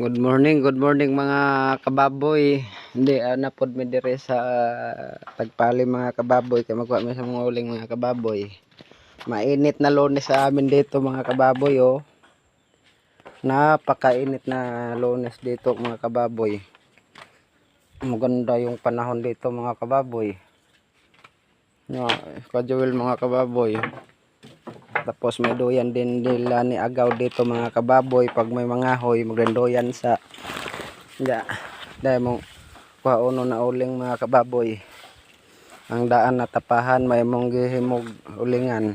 Good morning mga kababoy. Hindi na pod mi dire sa tagpali mga kababoy kay magwa mi sa mga uling mga kababoy. Mainit na Lunes sa amin dito mga kababoy oh. Napakainit na Lunes dito mga kababoy. Maganda yung panahon dito mga kababoy. No, kajuwil mga kababoy. Tapos may doyan din nila ni agaw dito mga kababoy pag may mga hoy magrendoyan sa dahil mong pauno na uling mga kababoy. Ang daan na tapahan may mong gihimog ulingan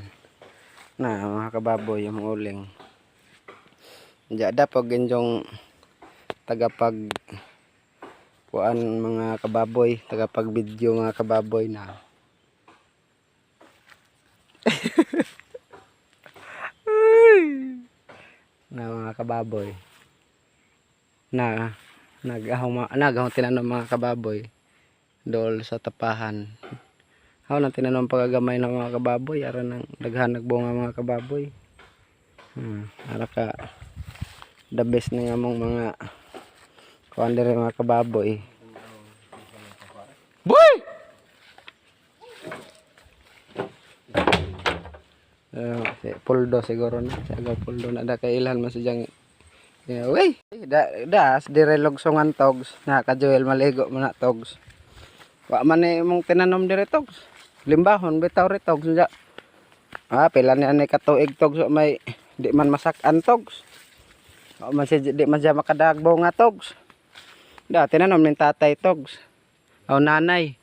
na mga kababoy yung uling. Dada pag inyong tagapag kuan mga kababoy, tagapag video mga kababoy na na mga kababoy na nagahong tinanom mga kababoy dool sa tapahan. Haw nang tinanom pagagamay ng mga kababoy ara nang daghan nagbunga mga kababoy. Ara ka the best na nga mong mga kuan dire mga kababoy. Boy! Si Puldo siguro na. Si agaw Puldo na da kay ilhan man sa jang. Uy, das dire logsongan togs na kajuel maligo man na togs. Wa man ni mong tinanom dire togs. Limbahon bitaw ri togs ja. Pila ni ani katuig togs may di man masak-an togs. Wa man si di man siya makadagbo nga togs. Da tinanom ning tatay togs. O nanay.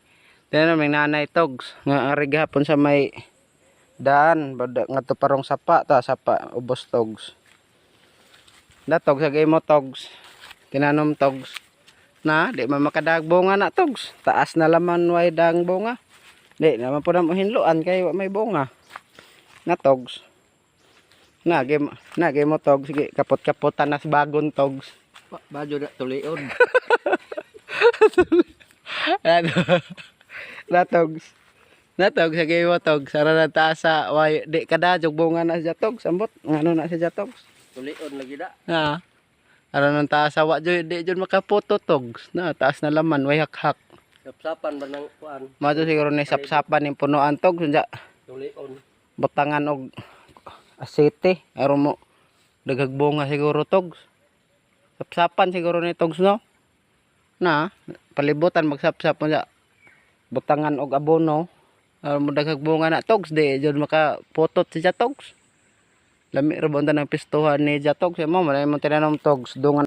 Tinanom ning nanay togs nga ari gihapon sa may daan ngadto parong sapa ubos togs. Da togs sa mo togs. Tinanom togs. Na di man makadagbo nga na togs. Taas na laman way dang bunga. Di naman po na mo hinluan kay may bunga. Na togs. Nagi mo togs sige kapot-kapotan na sa bagon togs. Badyo na tulion. Na togs. Na togs sige mo togs. Ara na taas sa way di kada jog bunga na sa togs. Ambot ngano na sa togs. Tulion lagi da. Ara nang taas wa joy di jud makapoto togs. Na taas na laman way hak-hak. Sapsapan ba ng kuan? Mato siguro ni sapsapan ning punuan togs unya. Tulion. Butangan og asete aron mo daghag bunga siguro togs. Sapsapan siguro ni togs no. Na palibutan magsapsap mo sa butangan og abono aron mo daghag bunga na togs di jud makapotot si togs. Lami ra bunta ng pistuhan ni togs mo man mo tinanom togs dungan